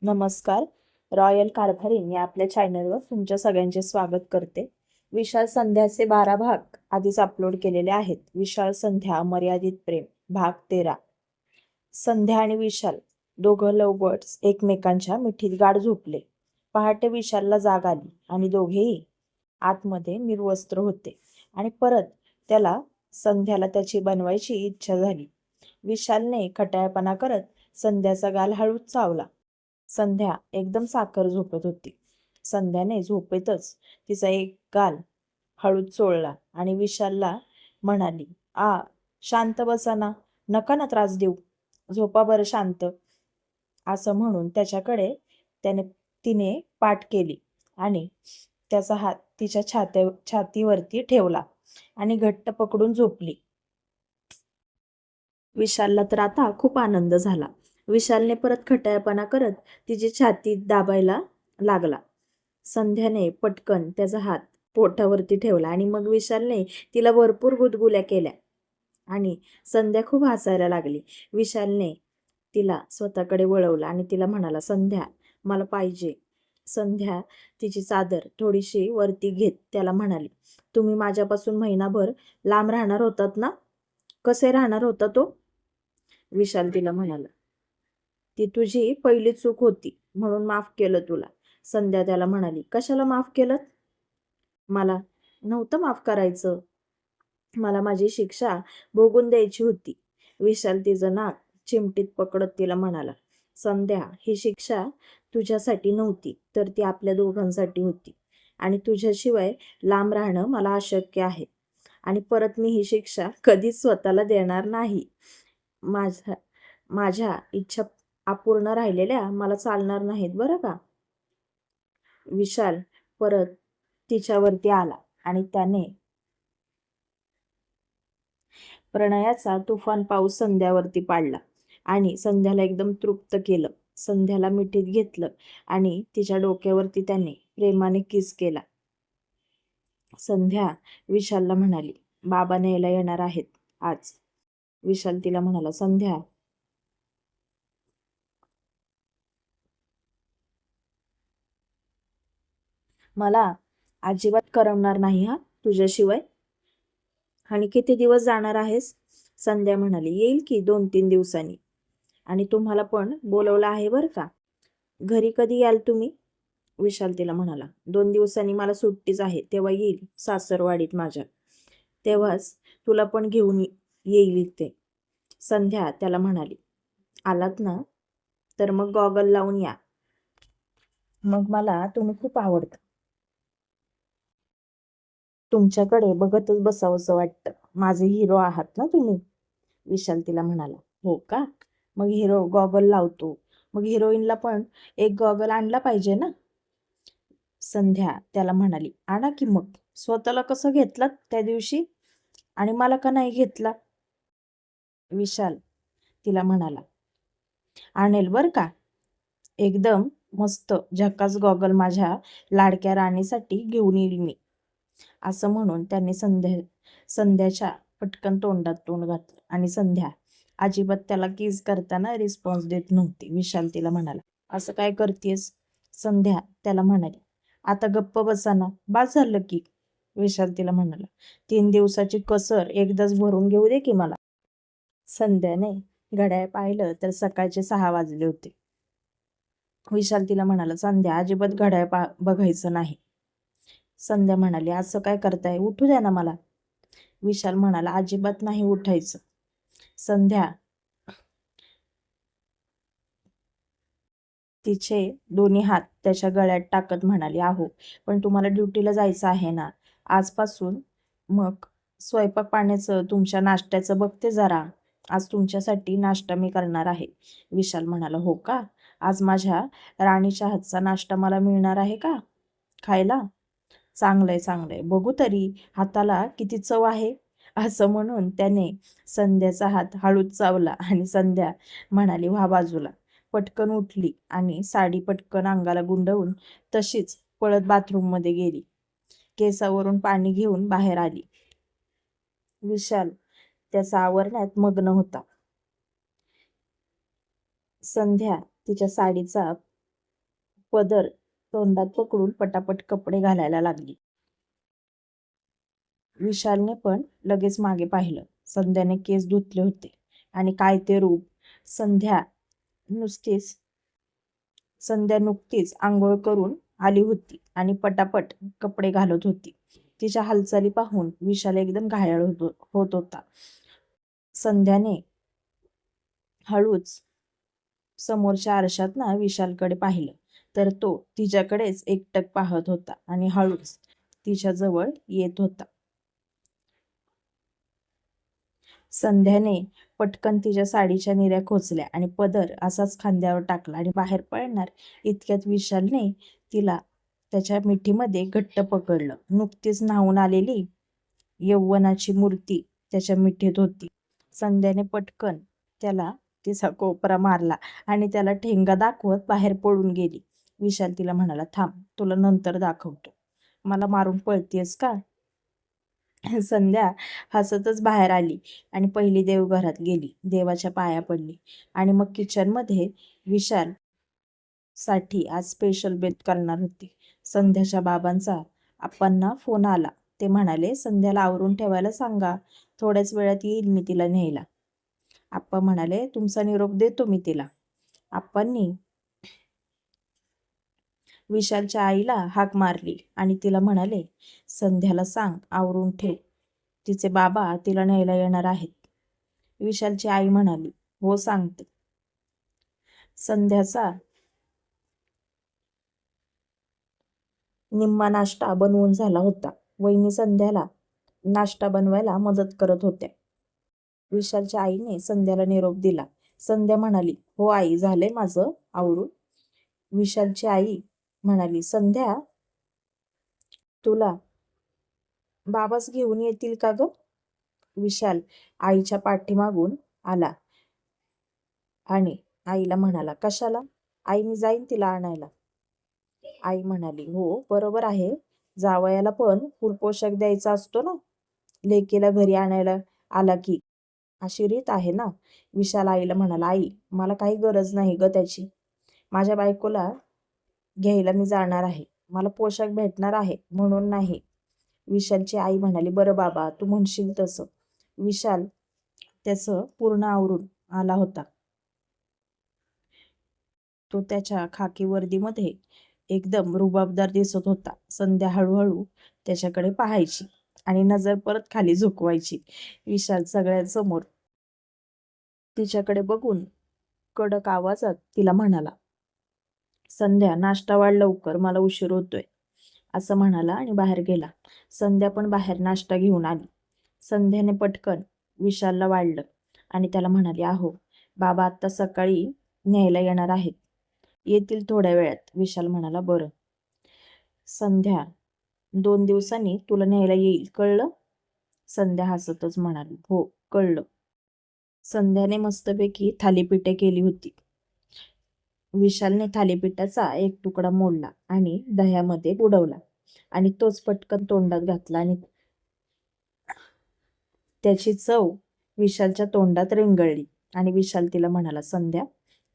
नमस्कार. रॉयल कारभारीन या आपल्या चॅनलवर तुमच्या सगळ्यांचे स्वागत करते. विशाल संध्याचे 12 भाग आधीच अपलोड केलेले आहेत. विशाल संध्या मर्यादित प्रेम भाग 13. संध्या आणि विशाल दोघं लवबर्ड्स एकमेकांच्या मिठीत गाढ झोपले. पहाटे विशालला जाग आली आणि दोघेही आतमध्ये निर्वस्त्र होते आणि परत त्याला संध्याला त्याची बनवायची इच्छा झाली. विशालने खटाळपणा करत संध्याचा गाल हळूच चावला. संध्या एकदम साखर झोपत होती. संध्याने झोपेतच तिचा एक गाल हळूच चोळला आणि विशालला म्हणाली, शांत बसा ना, नका ना त्रास देऊ, झोपा बरं शांत. असं म्हणून त्याच्याकडे तिने पाठ केली आणि त्याचा हात तिच्या छातीवरती ठेवला आणि घट्ट पकडून झोपली. विशालला तर आता खूप आनंद झाला. विशालने परत खटाळपणा करत तिची छाती दाबायला लागला. संध्याने पटकन त्याचा हात पोटावरती ठेवला आणि मग विशालने तिला भरपूर गुदगुल्या केल्या आणि संध्या खूप हसायला लागली. विशालने तिला स्वतःकडे वळवलं आणि तिला म्हणाला, संध्या मला पाहिजे. संध्या तिची चादर थोडीशी वरती घेत त्याला म्हणाली, तुम्ही माझ्यापासून महिनाभर लांब राहणार होतात ना? कसे राहणार होता तो? विशाल तिला म्हणाला, ती तुझी पहिली चूक होती म्हणून माफ केलं तुला. संध्या त्याला म्हणाली, कशाला माफ केलं? मला नव्हतं माफ करायचं, मला माझी शिक्षा भोगून द्यायची होती. विशाल तिचं नाक चिमटीत पकडत तिला म्हणाला, संध्या ही शिक्षा तुझ्यासाठी नव्हती तर ती आपल्या दोघांसाठी होती आणि तुझ्याशिवाय लांब राहणं मला अशक्य आहे आणि परत मी ही शिक्षा कधीच स्वतःला देणार नाही. माझ्या इच्छा अपूर्ण राहिलेल्या मला चालणार नाहीत बरं का. विशाल परत तिच्यावरती आला आणि त्याने प्रणयाचा तुफान पाऊस संध्यावरती पाडला आणि संध्याला एकदम तृप्त केलं. संध्याला मिठीत घेतलं आणि तिच्या डोक्यावरती त्याने प्रेमाने किस केला. संध्या विशालला म्हणाली, बाबा न्यायला येणार आहेत आज. विशाल तिला म्हणाला, संध्या मला अजिबात करमणार नाही तुझ्याशिवाय. आणि किती दिवस जाणार आहेस? संध्या म्हणाली, येईल की 2-3 दिवसांनी. आणि तुम्हाला पण बोलवलं आहे बरं का. घरी कधी याल तुम्ही? विशाल तिला म्हणाला, 2 दिवसांनी मला सुट्टीच आहे, तेव्हा येईल सासरवाडीत माझ्या, तेव्हाच तुला पण घेऊन येईल इथे. संध्या त्याला म्हणाली, आलात ना तर मग गॉगल लावून या, मग मला तुम्ही खूप आवडतं, तुमच्याकडे बघतच बसावंसं वाटतं. माझे हिरो आहात ना तुम्ही. विशाल तिला म्हणाला, हो का, मग हिरो गॉगल लावतो, मग हिरोईनला पण एक गॉगल आणला पाहिजे ना. संध्या त्याला म्हणाली, आणा की मग. स्वतःला कसं घेतलात त्या दिवशी आणि मला का नाही घेतला? विशाल तिला म्हणाला, आणेल बर का, एकदम मस्त झकास गॉगल माझ्या लाडक्या राणीसाठी घेऊन येईल मी. असं म्हणून त्यांनी संध्याच्या पटकन तोंडात तोंड घातलं आणि संध्या अजिबात त्याला किस करताना रिस्पॉन्स देत नव्हती. विशाल तिला म्हणाला, असं काय करतेस? संध्या त्याला म्हणाली, आता गप्प बसा ना, बास झालं की. विशाल तिला म्हणाला, 3 दिवसाची कसर एकदाच भरून घेऊ दे की मला. संध्याने घड्याळ पाहिलं तर सकाळचे 6 वाजले होते. विशाल तिला म्हणाला, संध्या अजिबात घड्याळ बघायचं नाही. संध्या म्हणाली, असं काय करताय, उठू द्या ना मला. विशाल म्हणाला, अजिबात नाही उठायचं. संध्या तिचे दोन्ही हात त्याच्या गळ्यात टाकत म्हणाली, आहो पण तुम्हाला ड्युटीला जायचं आहे ना आजपासून, मग स्वयंपाक पाण्याचं तुमच्या नाश्त्याचं बघते जरा, आज तुमच्यासाठी नाश्ता मी करणार आहे. विशाल म्हणाला, हो का, आज माझ्या राणीच्या हातचा नाश्ता मला मिळणार आहे का खायला? चांगलंय चांगलंय, बघू तरी हाताला किती चव आहे. असं म्हणून त्याने संध्याचा हात हळूच चावला आणि संध्या म्हणाली, व्हा बाजूला. पटकन उठली आणि साडी पटकन अंगाला गुंडवून तशीच पळत बाथरूममध्ये गेली. केसावरून पाणी घेऊन बाहेर आली. विशाल त्याचा आवरण्यात मग्न होता. संध्या तिच्या साडीचा पदर तोंडात पकडून पटापट कपडे घालायला लागली. विशालने पण लगेच मागे पाहिलं. संध्याने केस धुतले होते आणि काय ते रूप! संध्या नुकतीच आंघोळ करून आली होती आणि पटापट कपडे घालत होती. तिच्या हालचाली पाहून विशाल एकदम घायाळ होत होता. संध्याने हळूच समोरच्या आरशात विशालकडे पाहिलं तर तो तिच्याकडेच एकटक पाहत होता आणि हळूच तिच्या जवळ येत होता. संध्याने पटकन तिच्या साडीच्या निऱ्या खोचल्या आणि पदर असाच खांद्यावर टाकला आणि बाहेर पळणार इतक्यात विशालने तिला त्याच्या मिठीमध्ये घट्ट पकडलं. नुकतीच न्हावून आलेली यौवनाची मूर्ती त्याच्या मिठीत होती. संध्याने पटकन त्याला तिचा कोपरा मारला आणि त्याला ठेंगा दाखवत बाहेर पळून गेली. विशाल तिला म्हणाला, थांब, तुला नंतर दाखवतो. मला मारून पळतेस का? संध्या हसतच बाहेर आली आणि पहिली देवघरात गेली. देवाच्या पाया पडली आणि मग किचनमध्ये विशाल साठी आज स्पेशल बेत करणार होती. संध्याच्या बाबांचा आप्पांना फोन आला. ते म्हणाले, संध्याला आवरून ठेवायला सांगा, थोड्याच वेळात येईल मी तिला न्यायला. आप्पा म्हणाले, तुमचा निरोप देतो मी तिला. आप्पांनी विशालच्या आईला हाक मारली आणि तिला म्हणाले, संध्याला सांग आवरून ठेव, तिचे बाबा तिला न्यायला येणार आहेत. विशालची आई म्हणाली, हो सांगते. संध्याचा निम्मा नाश्ता बनवून झाला होता. वहिनी संध्याला नाश्ता बनवायला मदत करत होत्या. विशालच्या आईने संध्याला निरोप दिला. संध्या म्हणाली, हो आई, झालंय माझं आवरून. विशालची आई म्हणाली, संध्या, तुला बाबाच घेऊन येतील का ग? विशाल आईच्या पाठीमागून आला आणि आईला म्हणाला, कशाला? आई, मी जाईन तिला आणायला. आई म्हणाली, हो बरोबर आहे, जावयाला पण फुल पोशाख द्यायचा असतो ना, लेकीला घरी आणायला आला की, अशी रीत आहे ना. विशाल आईला म्हणाला, आई, मला काही गरज नाही ग त्याची. माझ्या बायकोला घ्यायला मी जाणार आहे, मला पोशाख भेटणार आहे म्हणून नाही. विशालची आई म्हणाली, बरं बाबा, तू म्हणशील तसं. विशाल त्याचं पूर्ण आवरून आला होता. तो त्याच्या खाकी वर्दीमध्ये एकदम रुबाबदार दिसत होता. संध्या हळूहळू त्याच्याकडे पाहायची आणि नजर परत खाली झुकवायची. विशाल सगळ्यांसमोर तिच्याकडे बघून कडक आवाजात तिला म्हणाला, संध्या, नाश्ता वाढ लवकर, मला उशीर होतोय, असं म्हणाला आणि बाहेर गेला. संध्या पण बाहेर नाश्ता घेऊन आली. संध्याने पटकन विशालला वाढलं आणि त्याला म्हणाली, अहो बाबा आत्ता सकाळी न्यायला येणार आहेत, येतील थोड्या वेळात. विशाल म्हणाला, बरं. संध्या 2 दिवसांनी तुला न्यायला येईल, कळलं? संध्या हसतच म्हणाली, हो कळलं. संध्याने मस्तपैकी थालीपीठे केली होती. विशालने थालीपीठाचा एक तुकडा मोडला आणि दह्यामध्ये बुडवला आणि तोच पटकन तोंडात घातला आणि त्याची चव विशालच्या तोंडात रेंगळली आणि विशाल तिला म्हणाला, संध्या,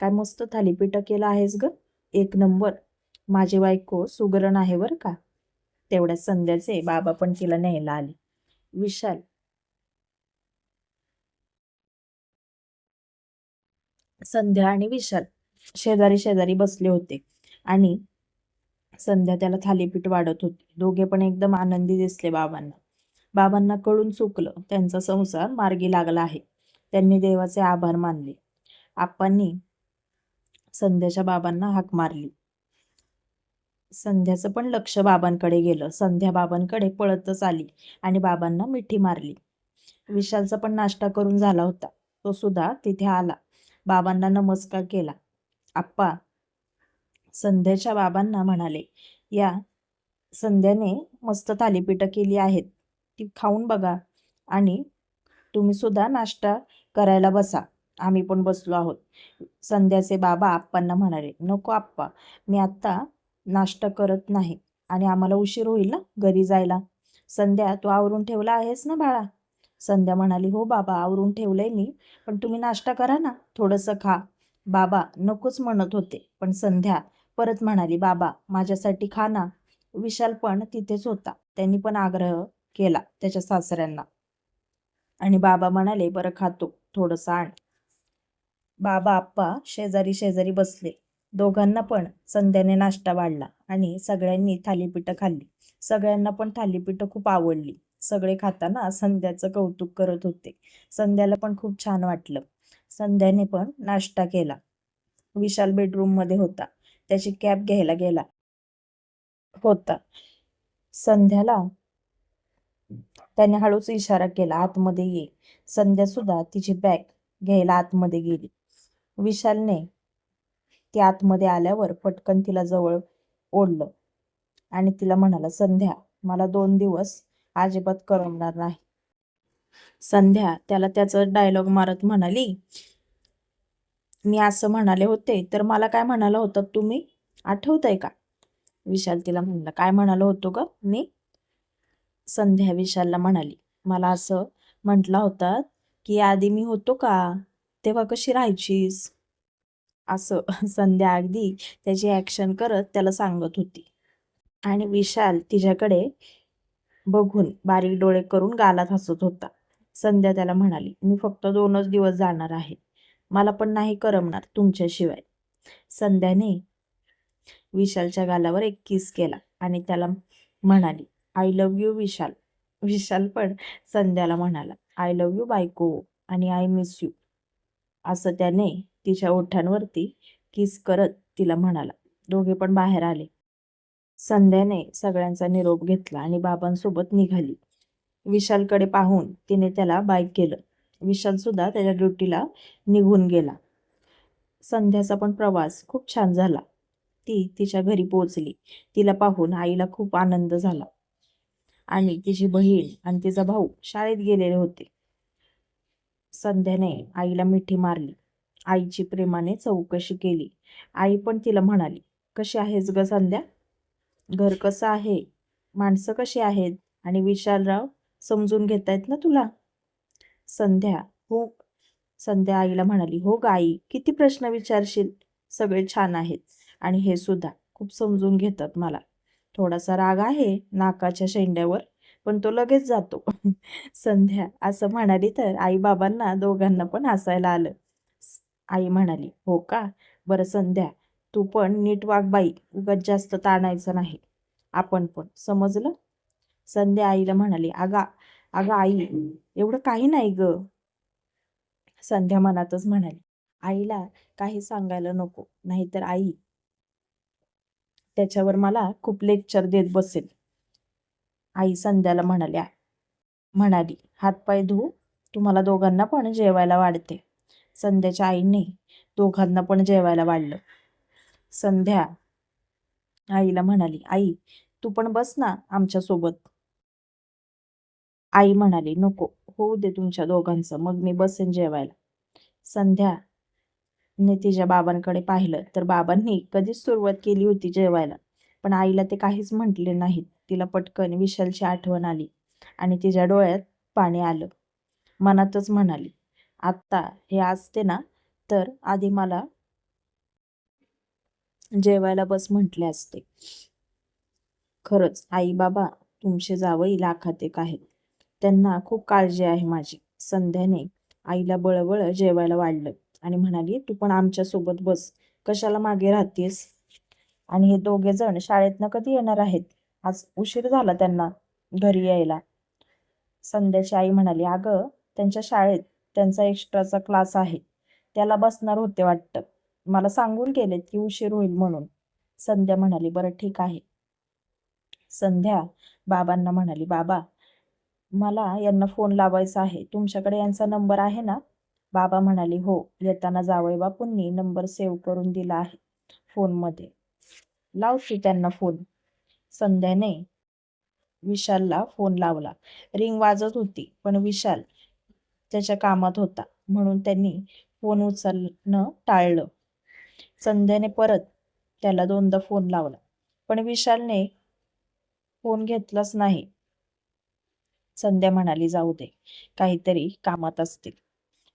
काय मस्त थालीपीठ केलं आहेस ग, 1 नंबर. माझी बायको सुगरण आहे बरं का. तेवढ्या संध्याचे बाबा पण तिला न्यायला आले. संध्या आणि विशाल शेजारी शेजारी बसले होते आणि संध्या त्याला थालीपीठ वाढत होती. दोघे पण एकदम आनंदी दिसले बाबांना. बाबांना कळून चुकलं, त्यांचा संसार मार्गी लागला आहे. त्यांनी देवाचे आभार मानले. आप्पांनी संध्याच्या बाबांना हाक मारली. संध्याचं पण लक्ष बाबांकडे गेलं. संध्या बाबांकडे पळतच आली आणि बाबांना मिठी मारली. विशालचा पण नाश्ता करून झाला होता. तो सुद्धा तिथे आला. बाबांना नमस्कार केला. आप्पा संध्याच्या बाबांना म्हणाले, या संध्याने मस्त थालीपीठं केली आहेत, ती खाऊन बघा आणि तुम्ही सुद्धा नाश्ता करायला बसा, आम्ही पण बसलो आहोत. संध्याचे बाबा आप्पांना म्हणाले, नको आप्पा, मी आत्ता नाश्ता करत नाही आणि आम्हाला उशीर होईल ना घरी जायला. संध्या, तू आवरून ठेवला आहेस ना बाळा? संध्या म्हणाली, हो बाबा, आवरून ठेवलंय मी, पण तुम्ही नाश्ता करा ना, थोडंसं खा. बाबा नकोच म्हणत होते, पण संध्या परत म्हणाली, बाबा माझ्यासाठी खा ना. विशाल पण तिथेच होता. त्यांनी पण आग्रह केला त्याच्या सासऱ्यांना आणि बाबा म्हणाले, बरं खातो, थोडंसं आण. बाबा आप्पा शेजारी शेजारी बसले. दोघांना पण संध्याने नाश्ता वाढला आणि सगळ्यांनी थालीपीठं खाल्ली. सगळ्यांना पण थालीपीठं खूप आवडली. सगळे खाताना संध्याचं कौतुक करत होते. संध्याला पण खूप छान वाटलं. संध्याने पण नाश्ता केला. विशाल बेडरूममध्ये होता. त्याची कॅप घ्यायला गेला होता. संध्याला त्याने हळूच इशारा केला, आतमध्ये ये. संध्या सुद्धा तिची बॅग घ्यायला आतमध्ये गेली. विशालने ती आतमध्ये आल्यावर पटकन तिला जवळ ओढलं आणि तिला म्हणाला, संध्या मला 2 दिवस अजिबात करमणार नाही. संध्या त्याला त्याचं डायलॉग मारत म्हणाली, मी असं म्हणाले होते तर मला काय म्हणाला होता तुम्ही, आठवतंय का? विशाल तिला म्हणला, काय म्हणालो होतो ग मी? संध्या विशालला म्हणाली, मला असं म्हटला होता की आधी मी होतो का, तेव्हा कशी राहायचीस? असं संध्या अगदी त्याची ॲक्शन करत त्याला सांगत होती आणि विशाल तिच्याकडे बघून बारीक डोळे करून गालात हसत होता. संध्या त्याला म्हणाली, मी फक्त 2च दिवस जाणार आहे. मला पण नाही करमणार तुमच्याशिवाय. संध्याने विशालच्या गालावर एक किस केला आणि त्याला म्हणाली, आय लव्ह यू विशाल. विशाल पण संध्याला म्हणाला, आय लव्ह यू बायको आणि आय मिस यू. असं त्याने तिच्या ओठांवरती किस करत तिला म्हणाला. दोघे पण बाहेर आले. संध्याने सगळ्यांचा निरोप घेतला आणि बाबांसोबत निघाली. विशालकडे पाहून तिने त्याला बाय केलं. विशाल सुद्धा त्याच्या ड्युटीला निघून गेला. संध्याचा पण प्रवास खूप छान झाला. ती तिच्या घरी पोहोचली. तिला पाहून आईला खूप आनंद झाला आणि तिची बहीण आणि तिचा भाऊ शाळेत गेलेले होते. संध्याने आईला मिठी मारली. आईची प्रेमाने चौकशी केली. आई पण तिला म्हणाली, कशी आहेस ग संध्या? घर कसं आहे? माणसं कशी आहेत? आणि विशालराव समजून घेतायत ना तुला? संध्या हो संध्या आईला म्हणाली, हो ग आई, किती प्रश्न विचारशील? सगळे छान आहेत आणि हे सुद्धा खूप समजून घेतात मला. थोडासा राग आहे नाकाच्या शेंड्यावर, पण तो लगेच जातो. संध्या असं म्हणाली तर आई बाबांना दोघांना पण हसायला आलं. आई म्हणाली, हो का? बरं संध्या, तू पण नीट वाग बाई, उगाच जास्त ताणायचं नाही. आपण पण, समजलं? संध्या आईला म्हणाली, अगं अगं आई, एवढं काही नाही ग. संध्या मनातच म्हणाली, आईला काही सांगायला नको, नाहीतर आई त्याच्यावर मला खूप लेक्चर देत बसेल. आई संध्याला म्हणाली, हातपाय धू, तुम्हाला दोघांना पण जेवायला वाढते. संध्याच्या आईने दोघांना पण जेवायला वाढलं. संध्या आईला म्हणाली, आई तू पण बस ना आमच्या सोबत. आई म्हणाली, नको, होऊ दे तुमच्या दोघांचं, मग मी बसेन जेवायला. संध्याने तिच्या बाबांकडे पाहिलं तर बाबांनी कधीच सुरुवात केली होती जेवायला, पण आईला ते काहीच म्हटले नाहीत. तिला पटकन विशालची आठवण आली आणि तिच्या डोळ्यात पाणी आलं. मनातच म्हणाली, आत्ता हे असते ना तर आधी मला जेवायला बस म्हटले असते. खरंच आई बाबा तुमचे जावई लाखात एक आहेत. त्यांना खूप काळजी आहे माझी. संध्याने आईला बळबळ जेवायला वाढलं आणि म्हणाली, तू पण आमच्या सोबत बस, कशाला मागे राहतेस? आणि हे दोघे जण शाळेतनं कधी येणार आहेत? आज उशीर झाला त्यांना घरी यायला. संध्याची आई म्हणाली, अगं त्यांच्या शाळेत त्यांचा एक्स्ट्राचा क्लास आहे, त्याला बसणार होते वाटतं. मला सांगून गेलेत की उशीर होईल म्हणून. संध्या म्हणाली, बरं ठीक आहे. संध्या बाबांना म्हणाली, बाबा मला यांना फोन लावायचा आहे, तुमच्याकडे यांचा नंबर आहे ना? बाबा म्हणाले, हो, येताना जावई बापूंनी नंबर सेव्ह करून दिला आहे फोनमध्ये, लावते त्यांना फोन. संध्याने विशालला फोन लावला. रिंग वाजत होती, पण विशाल त्याच्या कामात होता म्हणून त्यांनी फोन उचलणं टाळलं. संध्याने परत त्याला 2दा फोन लावला, पण विशालने फोन घेतलाच नाही. संध्या म्हणाली, जाऊ दे, काहीतरी कामात असतील,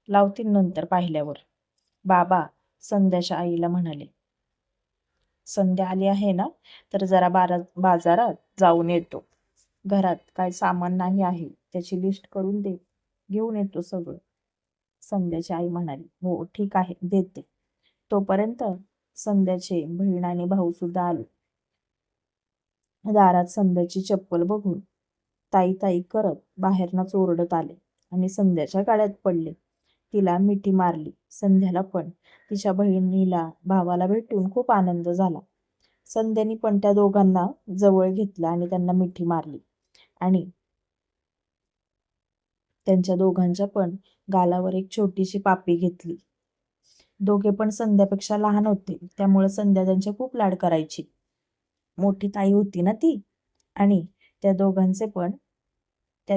लावतील नंतर पाहिल्यावर. बाबा संध्याच्या आईला म्हणाले, संध्या आली आहे ना, तर जरा बाजारात जाऊन येतो. घरात काय सामान नाही आहे त्याची लिस्ट करून दे, घेऊन येतो सगळं. संध्याची आई म्हणाली, हो ठीक आहे, देते. तोपर्यंत संध्याचे बहीण आणि भाऊ सुद्धा आले. दारात संध्याची चप्पल बघून ताई ताई करत बाहेरनच ओरडत आले आणि संध्याच्या गाड्यात पडले. तिला मिठी मारली. संध्याला पण तिच्या बहिणीला भावाला भेटून खूप आनंद झाला. संध्यानी पण त्या दोघांना जवळ घेतलं आणि त्यांना मिठी मारली आणि त्यांच्या दोघांच्या पण गालावर एक छोटीशी पापी घेतली. दोघे पण संध्यापेक्षा लहान होते, त्यामुळे संध्या त्यांचे खूप लाड करायची. मोठी ताई होती ना ती, आणि त्या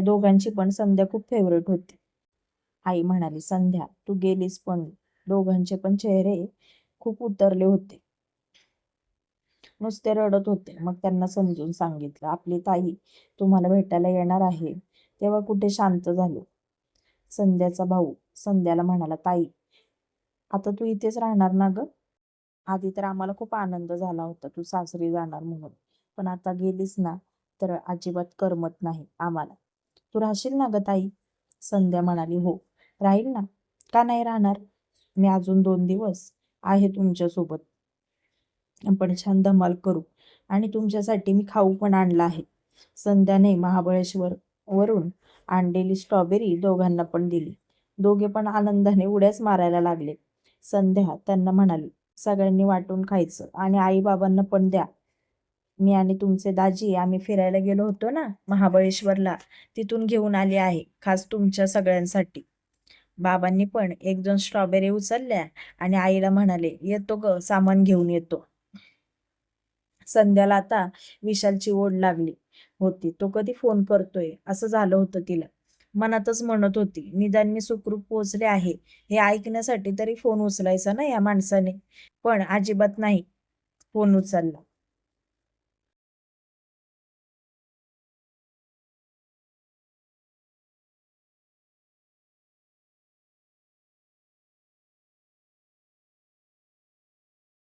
दोघांची पण संध्या खूप फेवरेट होती. आई म्हणाली, संध्या तू गेलीस पण दोघांचे पण चेहरे खूप उतरले होते, नुसते रडत होते. मग त्यांना समजून सांगितलं, आपली ताई तुम्हाला भेटायला येणार आहे. तेव्हा कुठे शांत झाले. संध्याचा भाऊ संध्याला म्हणाला, ताई आता तू इथेच राहणार ना ग? आधी तर आम्हाला खूप आनंद झाला होता तू सासरी जाणार म्हणून, पण आता गेलीस ना तर अजिबात करमत नाही आम्हाला. तू राहशील ना ग ताई? संध्या म्हणाली, हो राहील ना, का नाही राहणार. मी अजून 2 दिवस आहे तुमच्यासोबत. आपण छान धमाल करू आणि तुमच्यासाठी मी खाऊ पण आणला आहे. संध्याने महाबळेश्वर वरून आणलेली स्ट्रॉबेरी दोघांना पण दिली. दोघे पण आनंदाने उड्याच मारायला लागले. संध्या त्यांना म्हणाली, सगळ्यांनी वाटून खायचं आणि आई बाबांना पण द्या. मी आणि तुमचे दाजी आम्ही फिरायला गेलो होतो ना महाबळेश्वरला, तिथून घेऊन आली आहे खास तुमच्या सगळ्यांसाठी. बाबांनी पण 1-2 स्ट्रॉबेरी उचलल्या आणि आईला म्हणाले, येतो ग, सामान घेऊन येतो. संध्याला आता विशालची ओढ लागली होती. तो कधी फोन करतोय असं झालं होतं तिला. मनातच म्हणत होती, निदान मी सुखरूप पोहोचले आहे हे ऐकण्यासाठी तरी फोन उचलायचा ना या माणसाने. पण अजिबात नाही फोन उचलला.